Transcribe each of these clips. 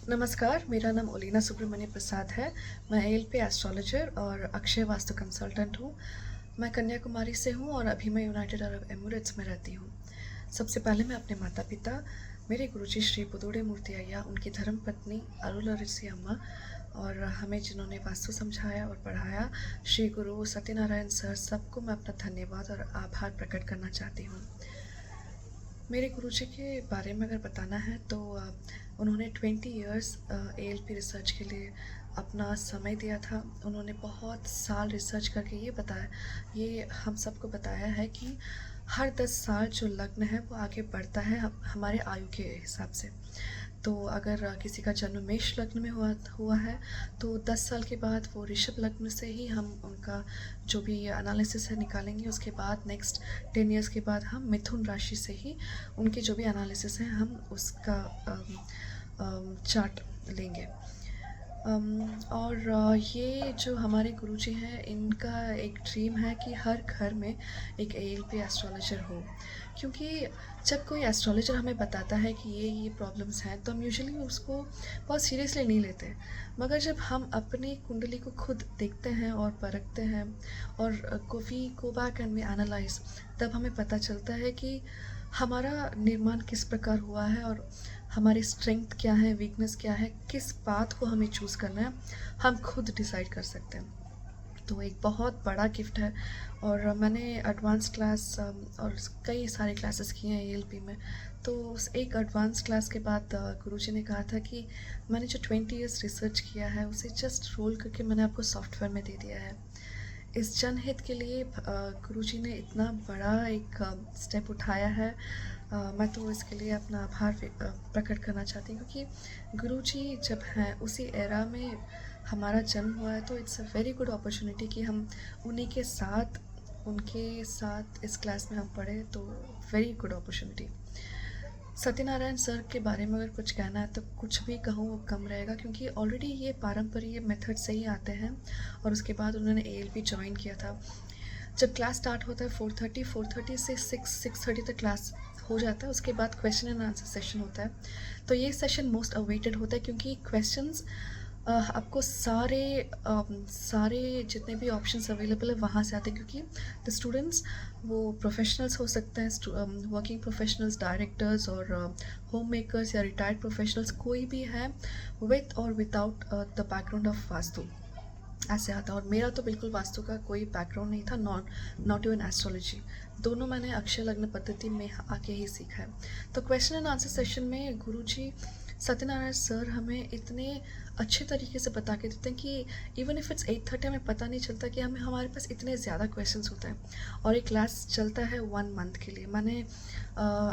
नमस्कार, मेरा नाम ओलिना सुब्रमण्य प्रसाद है। मैं एएलपी एस्ट्रोलॉजर और अक्षय वास्तु कंसल्टेंट हूँ। मैं कन्याकुमारी से हूँ और अभी मैं यूनाइटेड अरब एमिरेट्स में रहती हूँ। सबसे पहले मैं अपने माता-पिता, मेरे गुरुजी श्री पुदुड़े मूर्ति अय्या, उनकी धर्मपत्नी अरुलरिसी अम्मा और हमें जिन्होंने वास्तु समझाया और पढ़ाया, श्री गुरु सत्यनारायण सर, सबको मैं अपना धन्यवाद और आभार प्रकट करना चाहती हूँ। मेरे गुरुजी के बारे में अगर बताना है तो उन्होंने 20 इयर्स एएलपी रिसर्च के लिए अपना समय दिया था। उन्होंने बहुत साल रिसर्च करके ये हम सबको बताया है कि हर 10 साल जो लग्न है वो आगे बढ़ता है हमारे आयु के हिसाब से। तो अगर किसी का जन्म मेष लग्न में हुआ है तो 10 साल के बाद वो ऋषभ लग्न से ही हम उनका जो भी एनालिसिस है निकालेंगे। उसके बाद नेक्स्ट 10 इयर्स के बाद हम मिथुन राशि से ही उनकी जो भी एनालिसिस है हम उसका चार्ट लेंगे। और ये जो हमारे गुरुजी हैं, इनका एक ड्रीम है कि हर घर में एक एएलपी एस्ट्रोलॉजर हो, क्योंकि जब कोई एस्ट्रोलॉजर हमें बताता है कि ये प्रॉब्लम्स हैं तो हम यूजुअली उसको बहुत सीरियसली नहीं लेते। मगर जब हम अपनी कुंडली को खुद देखते हैं और परखते हैं और go back and we analyze, तब हमें पता चलता है कि हमारा निर्माण किस प्रकार हुआ है और हमारी स्ट्रेंथ क्या है, वीकनेस क्या है, किस पाथ को हमें चूज़ करना है, हम खुद डिसाइड कर सकते हैं। तो एक बहुत बड़ा गिफ्ट है। और मैंने एडवांस क्लास और कई सारे क्लासेस किए हैं एएलपी में। तो उस एक एडवांस क्लास के बाद गुरुजी ने कहा था कि मैंने जो 20 इयर्स रिसर्च किया है उसे जस्ट रोल करके मैंने आपको सॉफ्टवेयर में दे दिया है। इस जनहित के लिए गुरुजी ने इतना बड़ा एक स्टेप उठाया है। मैं तो इसके लिए अपना आभार प्रकट करना चाहती हूँ, क्योंकि गुरुजी जब हैं उसी एरा में हमारा जन्म हुआ है, तो it's a very good opportunity कि हम उनके साथ इस क्लास में हम पढ़े। तो very good opportunity. Satyanarayan sir के बारे में अगर कुछ कहना है तो कुछ भी कहूँ वो कम रहेगा, क्योंकि ऑलरेडी ये पारंपरिक मेथड से ही आते हैं। और उसके बाद उन्होंने एएलपी ज्वाइन किया था। जब क्लास स्टार्ट होता है 4:30 से 6:30 तक क्लास हो जाता है। उसके बाद क्वेश्चन एंड आंसर सेशन होता है। तो ये सेशन मोस्ट अवेटेड होता है, क्योंकि क्वेश्चंस आपको सारे जितने भी ऑप्शंस अवेलेबल है वहाँ से आते हैं, क्योंकि द स्टूडेंट्स वो प्रोफेशनल्स हो सकते हैं, वर्किंग प्रोफेशनल्स, डायरेक्टर्स और होम मेकर्स या रिटायर्ड प्रोफेशनल्स, कोई भी है विथ और without the background of vastu ऐसे आता है। और मेरा तो बिल्कुल वास्तु का कोई बैकग्राउंड नहीं था, नॉट इवन एस्ट्रोलॉजी। दोनों मैंने अक्षय लग्न पद्धति में आके ही सीखा है। तो क्वेश्चन एंड आंसर सेशन में गुरुजी सत्यनारायण सर हमें इतने अच्छे तरीके से बता के देते हैं कि इवन इफ इट्स 8:30 हमें पता नहीं चलता कि हमारे पास इतने ज़्यादा क्वेश्चंस होते हैं। और एक क्लास चलता है 1 मंथ के लिए। मैंने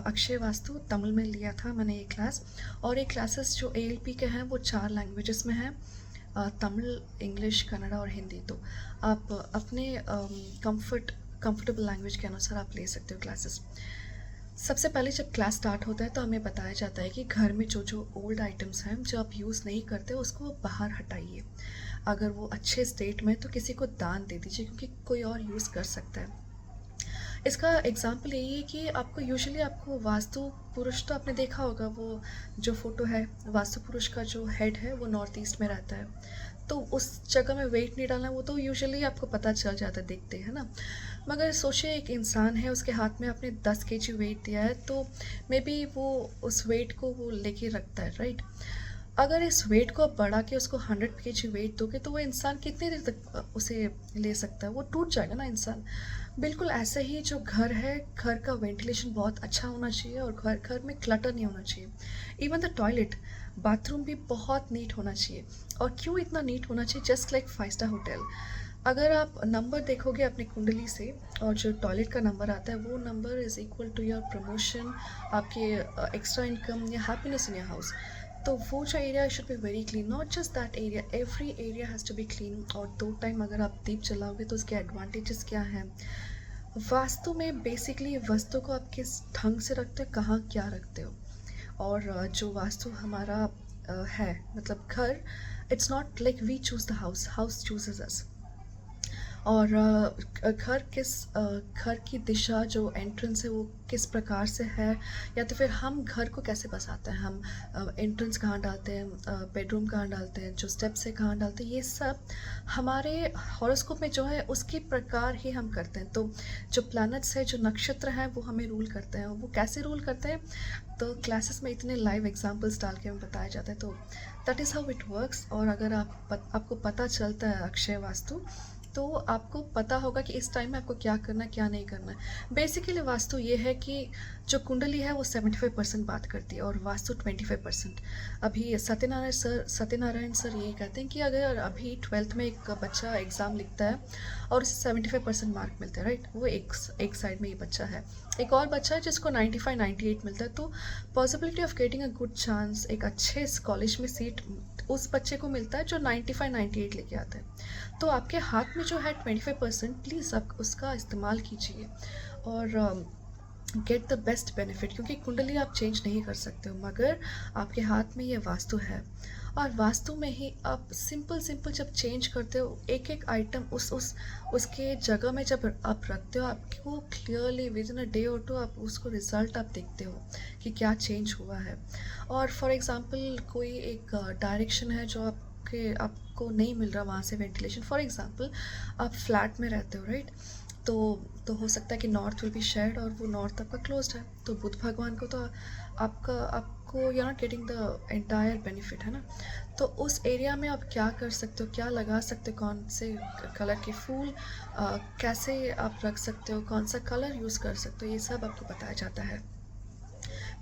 अक्षय वास्तु तमिल में लिया था मैंने ये क्लास। और ये क्लासेस जो एएलपी के हैं वो 4 लैंग्वेजेस में हैं, तमिल, इंग्लिश, कन्नड़ा और हिंदी। तो आप अपने कंफर्टेबल लैंग्वेज के अनुसार आप ले सकते हो क्लासेस। सबसे पहले जब क्लास स्टार्ट होता है तो हमें बताया जाता है कि घर में जो जो ओल्ड आइटम्स हैं जो आप यूज़ नहीं करते उसको बाहर हटाइए। अगर वो अच्छे स्टेट में तो किसी को दान दे दीजिए, क्योंकि कोई और यूज़ कर सकता है। इसका एग्जाम्पल यही है कि आपको वास्तु पुरुष, तो आपने देखा होगा वो जो फोटो है, वास्तु पुरुष का जो हेड है वो नॉर्थ ईस्ट में रहता है। तो उस जगह में वेट नहीं डालना, वो तो यूजुअली आपको पता चल जाता है देखते हैं ना। मगर सोचिए एक इंसान है, उसके हाथ में आपने 10 केजी वेट दिया है, तो मे बी वो उस वेट को वो लेके रखता है, राइट। अगर इस वेट को आप बढ़ा के उसको 100 केजी वेट दोगे तो वो इंसान कितनी देर तक उसे ले सकता है, वो टूट जाएगा ना इंसान। बिल्कुल ऐसे ही जो घर है, घर का वेंटिलेशन बहुत अच्छा होना चाहिए और घर में क्लटर नहीं होना चाहिए। इवन द टॉयलेट, बाथरूम भी बहुत नीट होना चाहिए। और क्यों इतना नीट होना चाहिए? Just like 5 star hotel. अगर आप नंबर देखोगे अपनी कुंडली से और जो टॉयलेट का नंबर आता है वो number is equal to your promotion, आपके एक्स्ट्रा इनकम या हैप्पीनेस इन योर हाउस। तो वो जो area should be very clean, not just that area, every area has to be clean. और 2 टाइम अगर आप दीप जलाओगे तो उसके एडवांटेजेस क्या हैं? वास्तु में बेसिकली वस्तु को आप किस ढंग से रखते हो, कहाँ क्या रखते हो। और जो वास्तु हमारा है, मतलब घर, it's not like we choose the house, house chooses us. और घर की दिशा जो एंट्रेंस है वो किस प्रकार से है, या तो फिर हम घर को कैसे बसाते हैं, हम एंट्रेंस कहाँ डालते हैं, बेडरूम कहाँ डालते हैं, जो स्टेप्स है कहाँ डालते हैं, ये सब हमारे हॉरोस्कोप में जो है उसके प्रकार ही हम करते हैं। तो जो प्लैनेट्स है, जो नक्षत्र हैं, वो हमें रूल करते हैं। वो कैसे रूल करते हैं तो क्लासेस में इतने लाइव एग्जांपल्स डाल के हमें बताया जाता है। तो that is how it works. और अगर आपको पता चलता है अक्षय वास्तु, तो आपको पता होगा कि इस टाइम में आपको क्या करना है, क्या नहीं करना है। बेसिकली वास्तु ये है कि जो कुंडली है वो 75% बात करती है और वास्तु 25%। अभी सत्यनारायण सर यही कहते हैं कि अगर अभी 12th में एक बच्चा एग्ज़ाम लिखता है और उसे 75% मार्क मिलते हैं, राइट, वो एक साइड में ये बच्चा है। एक और बच्चा है जिसको 95 98 मिलता है, तो possibility of getting a good chance, एक अच्छे कॉलेज में सीट उस बच्चे को मिलता है जो 95 98 लेके आता है। तो आपके हाथ में जो है 25%, प्लीज़ आप उसका इस्तेमाल कीजिए और गेट द बेस्ट बेनिफिट। क्योंकि कुंडली आप चेंज नहीं कर सकते हो, मगर आपके हाथ में ये वास्तु है। और वास्तु में ही आप सिंपल जब चेंज करते हो एक एक आइटम उसके जगह में जब आप रखते हो, आपको clearly with in a day और टू आप उसको रिज़ल्ट आप देखते हो कि क्या चेंज हुआ है। और फॉर एग्ज़ाम्पल कोई एक डायरेक्शन है जो आपको नहीं मिल रहा वहाँ से वेंटिलेशन, फॉर एग्ज़ाम्पल आप फ्लैट में रहते हो, राइट, तो हो सकता है कि नॉर्थ विल बी शेड और वो नॉर्थ आपका क्लोज्ड है, तो बुध भगवान को तो आपको you are not getting the entire benefit, है ना। तो उस एरिया में आप क्या कर सकते हो, क्या लगा सकते हो, कौन से कलर के फूल कैसे आप रख सकते हो, कौन सा कलर यूज़ कर सकते हो, ये सब आपको बताया जाता है।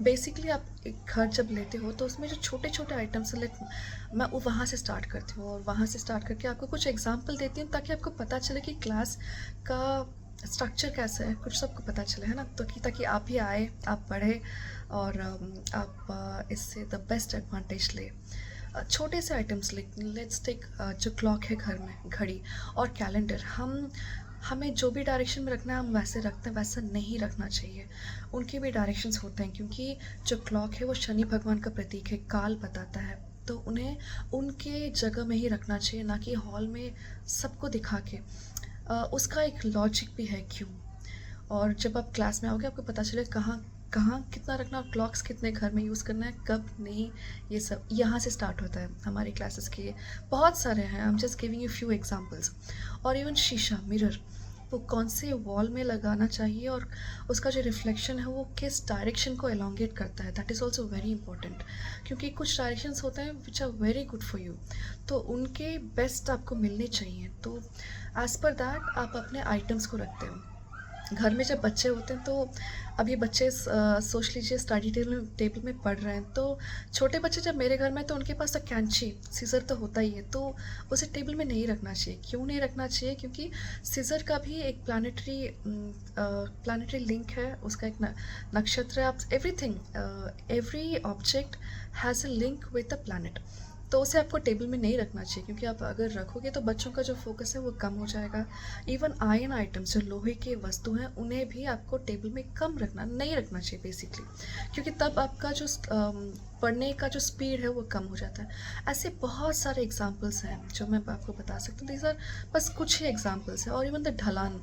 बेसिकली आप एक घर जब लेते हो तो उसमें जो छोटे छोटे आइटम्स मैं वो वहाँ से स्टार्ट करती हूँ और वहाँ से स्टार्ट करके आपको कुछ एग्जांपल देती हूँ ताकि आपको पता चले कि क्लास का स्ट्रक्चर कैसा है, कुछ सबको पता चले, है ना। तो ताकि आप भी आए, आप पढ़े और आप इससे द बेस्ट एडवांटेज ले। छोटे से आइटम्स लेट्स टेक जो क्लॉक है घर में, घड़ी और कैलेंडर, हमें जो भी डायरेक्शन में रखना है हम वैसे रखते हैं, वैसा नहीं रखना चाहिए। उनके भी डायरेक्शंस होते हैं क्योंकि जो क्लॉक है वो शनि भगवान का प्रतीक है, काल बताता है, तो उन्हें उनके जगह में ही रखना चाहिए, ना कि हॉल में सबको दिखा के। उसका एक लॉजिक भी है क्यों। और जब आप क्लास में आओगे आपको पता चले कहाँ कहाँ कितना रखना और क्लॉक्स कितने घर में यूज़ करना है, कब नहीं, ये सब यहाँ से स्टार्ट होता है हमारी क्लासेस के। बहुत सारे हैं, I am just giving you few examples. और इवन शीशा, मिरर, वो कौन से वॉल में लगाना चाहिए और उसका जो रिफ्लेक्शन है वो किस डायरेक्शन को एलोंगेट करता है, that is also very important. क्योंकि कुछ डायरेक्शंस होते हैं which are very good for you, तो उनके बेस्ट आपको मिलने चाहिए। तो एज़ पर दैट आप अपने आइटम्स को रखते हो। घर में जब बच्चे होते हैं तो अभी बच्चे सोच लीजिए स्टडी टेबल में पढ़ रहे हैं, तो छोटे बच्चे जब मेरे घर में तो उनके पास तो कैंची सीज़र तो होता ही है, तो उसे टेबल में नहीं रखना चाहिए। क्यों नहीं रखना चाहिए? क्योंकि सीज़र का भी एक प्लानिटरी लिंक है, उसका एक नक्षत्र है। आप every object has a link with the planet, तो उसे आपको टेबल में नहीं रखना चाहिए क्योंकि आप अगर रखोगे तो बच्चों का जो फोकस है वो कम हो जाएगा। इवन आयन आइटम्स जो लोहे के वस्तु हैं उन्हें भी आपको टेबल में कम नहीं रखना चाहिए बेसिकली, क्योंकि तब आपका जो पढ़ने का जो स्पीड है वो कम हो जाता है। ऐसे बहुत सारे एग्जाम्पल्स हैं जो मैं आपको बता सकती हूँ, दीज आर बस कुछ ही एग्जाम्पल्स हैं। और इवन द ढलान,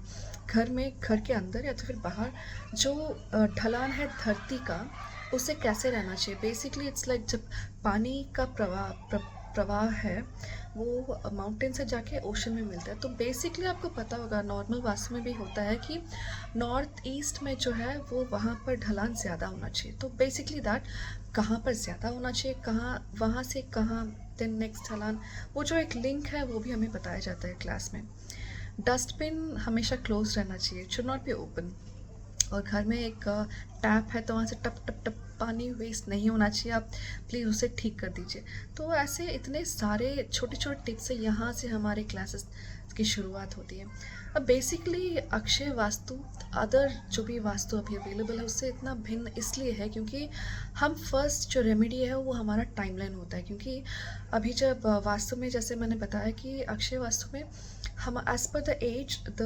घर के अंदर या तो फिर बाहर जो ढलान है धरती का, उसे कैसे रहना चाहिए। बेसिकली इट्स लाइक जब पानी का प्रवाह है वो माउंटेन से जाके ओशन में मिलता है, तो बेसिकली आपको पता होगा नॉर्मल वास्तु में भी होता है कि नॉर्थ ईस्ट में जो है वो वहाँ पर ढलान ज़्यादा होना चाहिए। तो बेसिकली दैट कहाँ पर ज़्यादा होना चाहिए, कहाँ वहाँ से कहाँ देन नेक्स्ट ढलान, वो जो एक लिंक है वो भी हमें बताया जाता है क्लास में। डस्टबिन हमेशा क्लोज रहना चाहिए, शुड नॉट बी ओपन। और घर में एक टैप है तो वहाँ से टप टप टप पानी वेस्ट नहीं होना चाहिए, आप प्लीज़ उसे ठीक कर दीजिए। तो ऐसे इतने सारे छोटे छोटे टिप्स है, यहाँ से हमारे क्लासेस की शुरुआत होती है। अब बेसिकली अक्षय वास्तु अदर जो भी वास्तु अभी अवेलेबल है उससे इतना भिन्न इसलिए है क्योंकि हम फर्स्ट जो रेमेडी है वो हमारा टाइमलाइन होता है। क्योंकि अभी जब वास्तु में जैसे मैंने बताया कि अक्षय वास्तु में हम as per the age the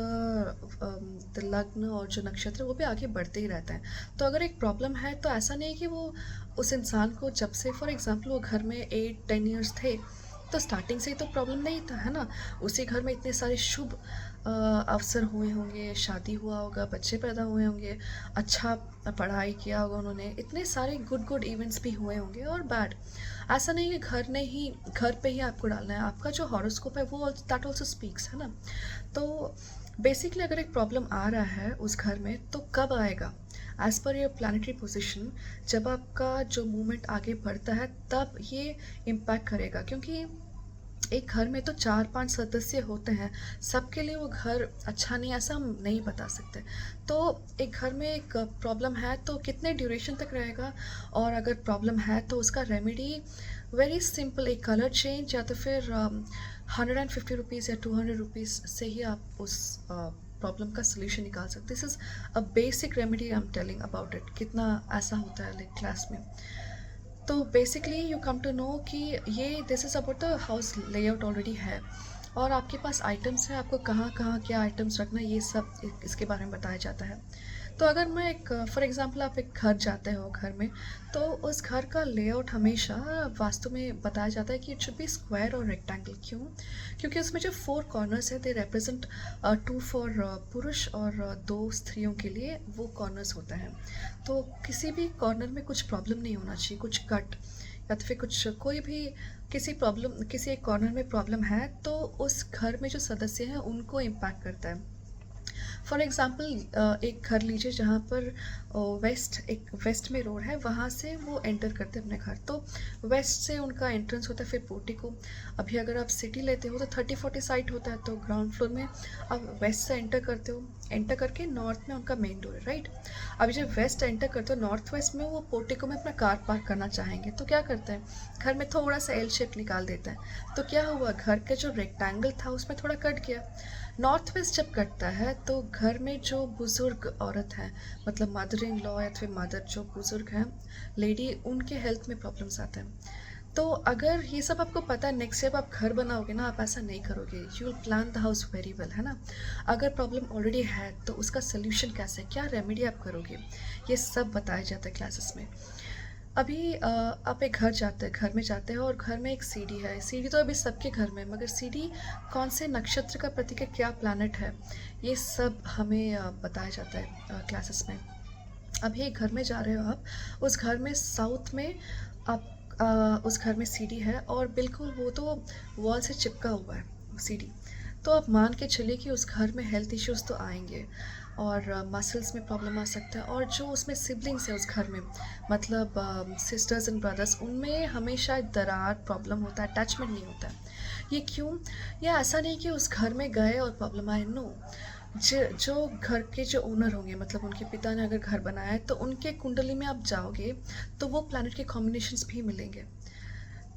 लग्न और जो नक्षत्र वो भी आगे बढ़ते ही रहता है। तो अगर एक प्रॉब्लम है तो ऐसा नहीं कि वो उस इंसान को जब से फॉर एग्जांपल वो घर में 8-10 ईयर्स थे तो स्टार्टिंग से ही तो प्रॉब्लम नहीं था, है ना? उसी घर में इतने सारे शुभ अवसर हुए होंगे, शादी हुआ होगा, बच्चे पैदा हुए होंगे, अच्छा पढ़ाई किया होगा उन्होंने, इतने सारे गुड इवेंट्स भी हुए होंगे और बैड। ऐसा नहीं है कि घर पे ही आपको डालना है, आपका जो हॉरोस्कोप है वो दैट ऑल्सो स्पीक्स, है ना? तो बेसिकली अगर एक प्रॉब्लम आ रहा है उस घर में तो कब आएगा? As per your planetary position, जब आपका जो मूवमेंट आगे बढ़ता है तब ये इम्पैक्ट करेगा, क्योंकि एक घर में तो 4-5 सदस्य होते हैं, सबके लिए वो घर अच्छा नहीं, ऐसा हम नहीं बता सकते। तो एक घर में एक प्रॉब्लम है तो कितने ड्यूरेशन तक रहेगा, और अगर प्रॉब्लम है तो उसका रेमेडी वेरी सिंपल, एक कलर चेंज या तो फिर 150 रुपीज़ या 200 रुपीज़ से ही आप उस प्रॉब्लम का सोल्यूशन निकाल सकते। This is a basic remedy I am telling about it. कितना ऐसा होता है लाइक क्लास में। तो basically you come to know कि ये this is about the house layout already है, और आपके पास आइटम्स है, आपको कहाँ कहाँ क्या आइटम्स रखना है ये सब इसके बारे में बताया जाता है। तो अगर मैं एक फॉर एग्जांपल आप एक घर जाते हो घर में, तो उस घर का लेआउट हमेशा वास्तु में बताया जाता है कि इट शुड बी स्क्वायर और रेक्टेंगल। क्यों? क्योंकि उसमें जो 4 कॉर्नर्स है दे रिप्रेजेंट 2 फॉर पुरुष और 2 स्त्रियों के लिए वो कॉर्नर्स होते हैं। तो किसी भी कॉर्नर में कुछ प्रॉब्लम नहीं होना चाहिए, कुछ कट या तो फिर कुछ कोई भी किसी एक कॉर्नर में प्रॉब्लम है तो उस घर में जो सदस्य हैं उनको इम्पैक्ट करता है। फॉर एग्ज़ाम्पल एक घर लीजिए जहाँ पर वेस्ट में रोड है, वहाँ से वो एंटर करते हैं अपने घर, तो वेस्ट से उनका एंट्रेंस होता है, फिर पोर्टिको। अभी अगर आप सिटी लेते हो तो 30-40 साइट होता है, तो ग्राउंड फ्लोर में आप वेस्ट से एंटर करते हो, एंटर करके नॉर्थ में उनका मेन डोर है, राइट? अभी जब वेस्ट एंटर करते हो, नॉर्थ वेस्ट में वो पोर्टिको में अपना कार पार्क करना चाहेंगे, तो क्या करते हैं, घर में थोड़ा सा एल शेप निकाल देते हैं। तो क्या हुआ, घर का जो रेक्टेंगल था उसमें थोड़ा कट गया। नॉर्थ वेस्ट जब कटता है तो घर में जो बुज़ुर्ग औरत हैं, मतलब मदर इन लॉ या फिर मदर जो बुज़ुर्ग हैं लेडी, उनके हेल्थ में प्रॉब्लम्स आते हैं। तो अगर ये सब आपको पता है, नेक्स्ट जब आप घर बनाओगे ना, आप ऐसा नहीं करोगे, you will plan the house very well, है ना? अगर प्रॉब्लम ऑलरेडी है तो उसका सोल्यूशन कैसे, क्या रेमेडी आप करोगे, ये सब बताया जाता है क्लासेस में। अभी आप एक घर में जाते हैं और घर में एक सीढ़ी है। सीढ़ी तो अभी सबके घर में है, मगर सीढ़ी कौन से नक्षत्र का प्रतीक है, क्या प्लैनेट है, ये सब हमें बताया जाता है क्लासेस में। अभी एक घर में जा रहे हो आप, उस घर में साउथ में आप उस घर में सीढ़ी है और बिल्कुल वो तो वॉल से चिपका हुआ है सीढ़ी। तो आप मान के चलिए कि उस घर में हेल्थ इश्यूज़ तो आएंगे, और मसल्स में प्रॉब्लम आ सकता है, और जो उसमें सिबलिंग्स है उस घर में, मतलब सिस्टर्स एंड ब्रदर्स, उनमें हमेशा दरार प्रॉब्लम होता है, अटैचमेंट नहीं होता है। ये क्यों? ये ऐसा नहीं कि उस घर में गए और प्रॉब्लम आए, नो। जो घर के जो ओनर होंगे, मतलब उनके पिता ने अगर घर बनाया है तो उनके कुंडली में आप जाओगे तो वो प्लैनेट के कॉम्बिनेशंस भी मिलेंगे।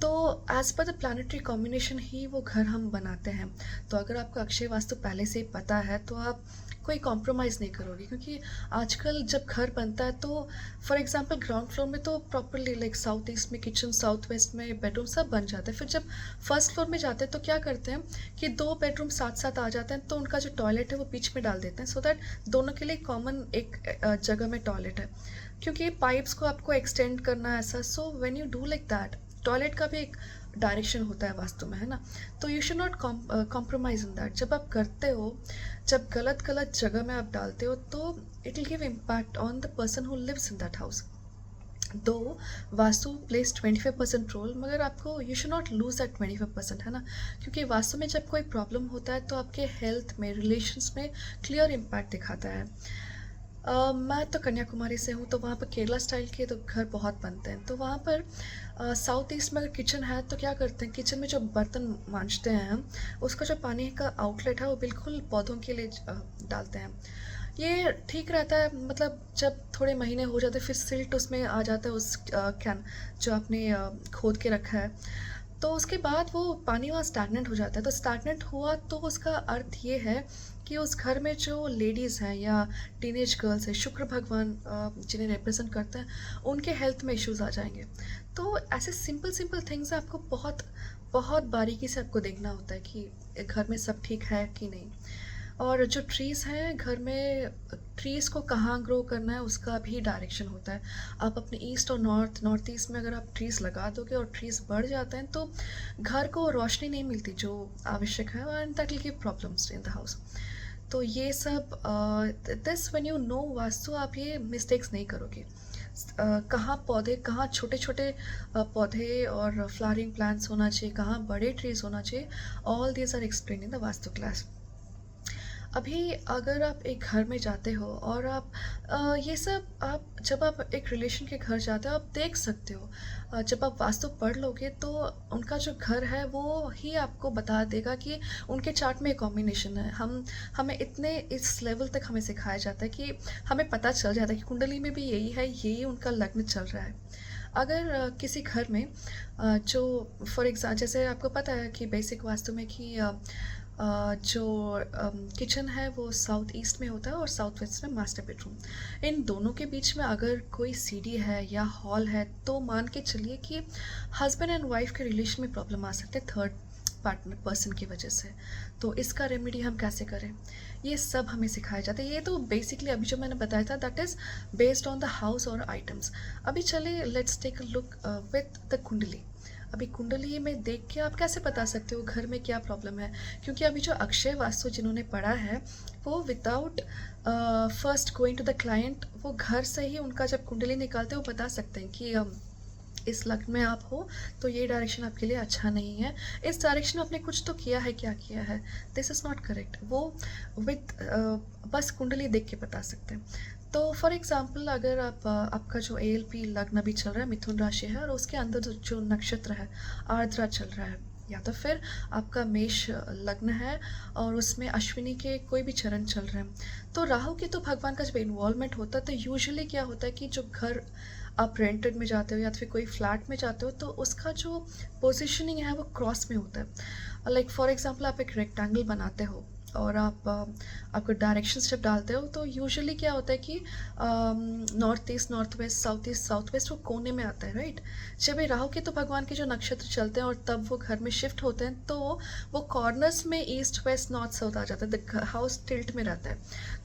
तो as per the planetary combination ही वो घर हम बनाते हैं। तो अगर आपको अक्षय वास्तु पहले से ही पता है तो आप कोई कॉम्प्रोमाइज़ नहीं करोगे, क्योंकि आजकल जब घर बनता है तो फॉर एग्जांपल ग्राउंड फ्लोर में तो प्रॉपरली लाइक साउथ ईस्ट में किचन, साउथ वेस्ट में बेडरूम सब बन जाते हैं। फिर जब फर्स्ट फ्लोर में जाते हैं तो क्या करते हैं कि 2 बेडरूम साथ साथ आ जाते हैं, तो उनका जो टॉयलेट है वो बीच में डाल देते हैं, सो दैट दोनों के लिए कॉमन एक जगह में टॉयलेट है, क्योंकि पाइप्स को आपको एक्सटेंड करना है ऐसा। So when you do like that, toilet का भी एक डायरेक्शन होता है वास्तु में, है ना? तो you should not compromise in that. जब आप करते हो, जब गलत जगह में आप डालते हो, तो it will give impact on the person who lives in that house. Though vastu plays 25% role, मगर आपको you should not lose that 25%, है ना? क्योंकि वास्तु में जब कोई प्रॉब्लम होता है तो आपके हेल्थ में, रिलेशंस में क्लियर इम्पैक्ट दिखाता है। मैं तो कन्याकुमारी से हूँ, तो वहाँ पर केरला स्टाइल के तो घर बहुत बनते हैं। तो वहाँ पर साउथ ईस्ट में अगर किचन है तो क्या करते हैं, किचन में जो बर्तन मांजते हैं हम, उसका जो पानी का आउटलेट है वो बिल्कुल पौधों के लिए डालते हैं। ये ठीक रहता है, मतलब जब थोड़े महीने हो जाते हैं फिर सिल्ट उसमें आ जाता है, उस कैन जो आपने खोद के रखा है, तो उसके बाद वो पानी वहाँ स्टैग्नेंट हो जाता है। तो स्टैग्नेंट हुआ तो उसका अर्थ ये है कि उस घर में जो लेडीज़ हैं या टीनेज गर्ल्स हैं, शुक्र भगवान जिन्हें रिप्रेजेंट करते हैं, उनके हेल्थ में इश्यूज़ आ जाएंगे। तो ऐसे सिंपल थिंग्स आपको बहुत बहुत बारीकी से आपको देखना होता है कि घर में सब ठीक है कि नहीं। और जो ट्रीज़ हैं घर में, ट्रीज़ को कहाँ ग्रो करना है उसका भी डायरेक्शन होता है। आप अपने ईस्ट और नॉर्थ ईस्ट में अगर आप ट्रीज़ लगा दोगे और ट्रीज़ बढ़ जाते हैं तो घर को रोशनी नहीं मिलती जो आवश्यक है, and that will give problems in the house. तो ये सब this when you know vastu, आप ये मिस्टेक्स नहीं करोगे। कहाँ पौधे, कहाँ छोटे छोटे पौधे और फ्लावरिंग प्लांट्स होना चाहिए, कहाँ बड़े ट्रीज होना चाहिए, all these are explain in the vastu class. अभी अगर आप एक घर में जाते हो और आप ये सब, आप जब आप एक रिलेशन के घर जाते हो आप देख सकते हो। जब आप वास्तु पढ़ लोगे तो उनका जो घर है वो ही आपको बता देगा कि उनके चार्ट में कॉम्बिनेशन है। हमें इतने इस लेवल तक हमें सिखाया जाता है कि हमें पता चल जाता है कि कुंडली में भी यही है, यही उनका लग्न चल रहा है। अगर किसी घर में जो फॉर एग्जाम्पल, जैसे आपको पता है कि बेसिक वास्तु में कि जो किचन है वो साउथ ईस्ट में होता है और साउथ वेस्ट में मास्टर बेडरूम। इन दोनों के बीच में अगर कोई सीढ़ी है या हॉल है तो मान के चलिए कि हस्बैंड एंड वाइफ के रिलेशन में प्रॉब्लम आ सकते हैं थर्ड पार्टनर पर्सन की वजह से। तो इसका रेमेडी हम कैसे करें, ये सब हमें सिखाया जाता है। ये तो बेसिकली अभी जो मैंने बताया था that is based on the house और आइटम्स। अभी चले let's take a look with the kundli. अभी कुंडली में देख के आप कैसे बता सकते हो घर में क्या प्रॉब्लम है, क्योंकि अभी जो अक्षय वास्तु जिन्होंने पढ़ा है वो without first going to the client, वो घर से ही उनका जब कुंडली निकालते हैं वो बता सकते हैं कि इस लग्न में आप हो तो ये डायरेक्शन आपके लिए अच्छा नहीं है, इस डायरेक्शन में आपने कुछ तो किया है, क्या किया है, दिस इज़ नॉट करेक्ट। वो विद बस कुंडली देख के बता सकते हैं। तो फॉर एग्जांपल अगर आपका जो ALP लग्न अभी चल रहा है, मिथुन राशि है और उसके अंदर जो नक्षत्र है आर्द्रा चल रहा है, या तो फिर आपका मेष लग्न है और उसमें अश्विनी के कोई भी चरण चल रहे हैं, तो राहु के तो भगवान का जब इन्वॉल्वमेंट होता है तो यूजुअली क्या होता है कि जो घर आप रेंटेड में जाते हो या फिर कोई फ्लैट में जाते हो तो उसका जो पोजिशनिंग है वो क्रॉस में होता है। लाइक फॉर एग्जांपल आप एक रेक्टेंगल बनाते हो और आपको डायरेक्शंस जब डालते हो तो यूजुअली क्या होता है कि north east north west, south west वो कोने में आता है, राइट। जब ये राहु के तो भगवान के जो नक्षत्र चलते हैं और तब वो घर में शिफ्ट होते हैं तो वो कॉर्नर्स में ईस्ट वेस्ट नॉर्थ साउथ आ जाता है, द हाउस टिल्ट में रहता है।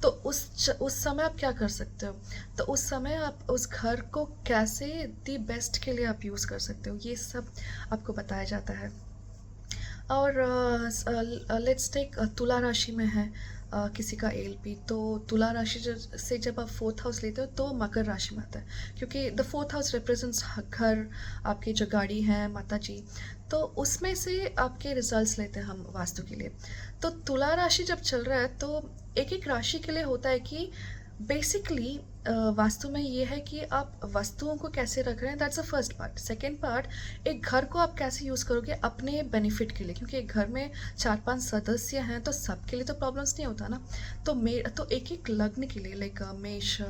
तो उस समय आप क्या कर सकते हो, तो उस समय आप उस घर को कैसे दी बेस्ट के लिए आप यूज़ कर सकते हो, ये सब आपको बताया जाता है। और लेट्स टेक तुला राशि में है किसी का ALP, तो तुला राशि से जब आप फोर्थ हाउस लेते हो तो मकर राशि में आता है, क्योंकि द फोर्थ हाउस रिप्रेजेंट्स घर, आपकी जो गाड़ी है, माता जी, तो उसमें से आपके रिजल्ट्स लेते हैं हम वास्तु के लिए। तो तुला राशि जब चल रहा है तो एक एक राशि के लिए होता है कि बेसिकली वास्तु में ये है कि आप वस्तुओं को कैसे रख रहे हैं, that's the first part. Second part, एक घर को आप कैसे यूज़ करोगे अपने बेनिफिट के लिए, क्योंकि एक घर में 4-5 सदस्य हैं तो सबके लिए तो प्रॉब्लम्स नहीं होता ना। तो एक एक लग्न के लिए, लाइक मेष,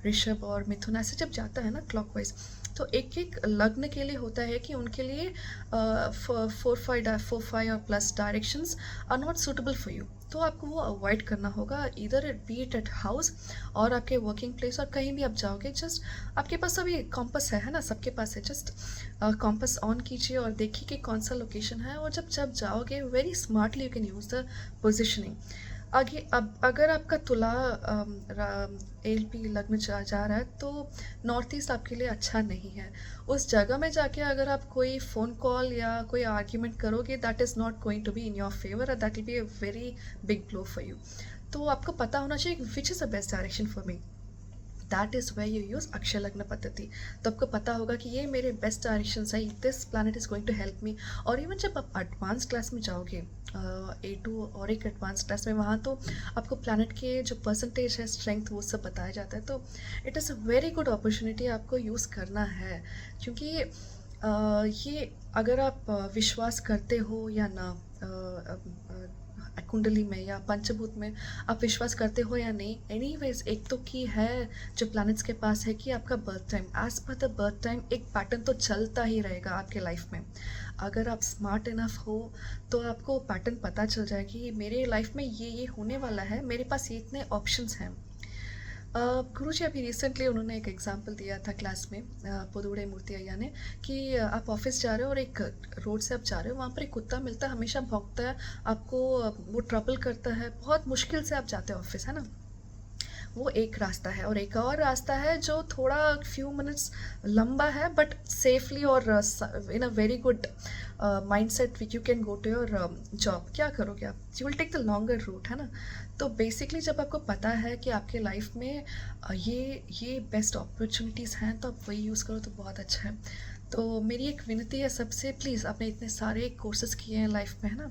ऋषभ और मिथुन ऐसे जब जाता है ना क्लॉकवाइज, तो एक एक लग्न के लिए होता है कि उनके लिए 4-5 और plus directions are not suitable for you, तो आपको वो अवॉइड करना होगा, इधर बी इट एट हाउस और आपके वर्किंग प्लेस और कहीं भी आप जाओगे। जस्ट आपके पास अभी कॉम्पस है ना, सबके पास है, जस्ट कॉम्पस ऑन कीजिए और देखिए कि कौन सा लोकेशन है, और जब जाओगे very smartly you can use the positioning. आगे अब अगर आपका तुला ALP लग्न जा रहा है तो नॉर्थ ईस्ट आपके लिए अच्छा नहीं है। उस जगह में जाके अगर आप कोई फ़ोन कॉल या कोई आर्ग्यूमेंट करोगे that is not going to be in your favour, that will be a very big blow for you. तो आपको पता होना चाहिए which is the best direction for me, that is way you use Akshay Lagna Paddhati. तो आपको पता होगा कि ये मेरे बेस्ट डायरेक्शन है, this planet is going to help me. और इवन जब आप एडवांस क्लास में जाओगे A2 और एक एडवांस क्लास में, वहाँ तो आपको प्लानट के जो परसेंटेज है, स्ट्रेंथ, वो सब बताया जाता है। तो it is a very good opportunity, आपको यूज़ करना है, क्योंकि ये अगर आप विश्वास करते हो या ना कुंडली में या पंचभूत में आप विश्वास करते हो या नहीं, एनीवेज एक तो की है जो प्लैनेट्स के पास है कि आपका birth time, as per the birth time एक पैटर्न तो चलता ही रहेगा आपके लाइफ में। अगर आप स्मार्ट इनफ हो तो आपको पैटर्न पता चल जाएगी, मेरे लाइफ में ये होने वाला है, मेरे पास ये इतने ऑप्शंस हैं। गुरुजी अभी रिसेंटली उन्होंने एक एग्जांपल दिया था क्लास में, पुदुड़े मूर्ति अय्या ने, कि आप ऑफिस जा रहे हो और एक रोड से आप जा रहे हो, वहाँ पर एक कुत्ता मिलता है, हमेशा भौंकता है आपको, वो ट्रबल करता है, बहुत मुश्किल से आप जाते हो ऑफिस, है ना। वो एक रास्ता है, और एक और रास्ता है जो थोड़ा फ्यू मिनट्स लंबा है बट सेफली और in a very good mindset you can go to your job. क्या करोगे आप? You will take the longer route, है ना। तो बेसिकली जब आपको पता है कि आपके लाइफ में ये बेस्ट अपॉर्चुनिटीज़ हैं, तो आप वही यूज़ करो तो बहुत अच्छा है। तो मेरी एक विनती है सबसे, प्लीज़, आपने इतने सारे कोर्सेज किए हैं लाइफ में, है ना,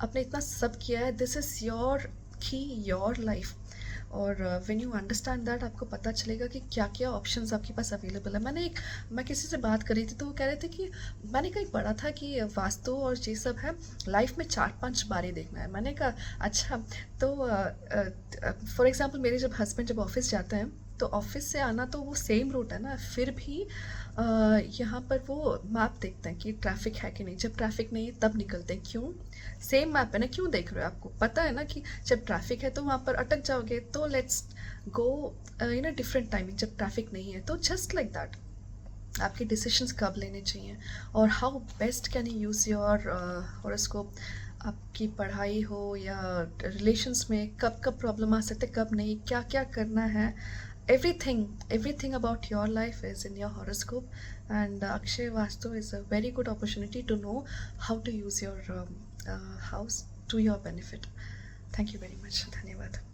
आपने इतना सब किया है, दिस इज़ योर की योर लाइफ। और व्हेन यू अंडरस्टैंड दैट, आपको पता चलेगा कि क्या क्या ऑप्शंस आपके पास अवेलेबल है। मैं किसी से बात कर रही थी, तो वो कह रहे थे कि मैंने कहीं पढ़ा था कि वास्तु और ये सब है, लाइफ में 4-5 बारी देखना है। मैंने कहा अच्छा। तो फॉर एग्जांपल मेरे जब हस्बैंड जब ऑफिस जाते हैं, तो ऑफिस से आना तो वो सेम रूट है ना, फिर भी यहाँ पर वो मैप देखते हैं कि ट्रैफिक है कि नहीं। जब ट्रैफिक नहीं है तब निकलते हैं। क्यों? सेम मैप है ना, क्यों देख रहे हो? आपको पता है ना कि जब ट्रैफिक है तो वहाँ पर अटक जाओगे, तो let's go in a different timing जब ट्रैफिक नहीं है। तो जस्ट लाइक दैट, आपके डिसीजंस कब लेने चाहिए और how best can you use your horoscope. आपकी पढ़ाई हो या रिलेशंस में कब कब प्रॉब्लम आ सकते, कब नहीं, क्या क्या करना है, everything about your life is in your horoscope. And Akshay Vastu is a very good opportunity to know how to use your house to your benefit. Thank you very much. Dhanyavad.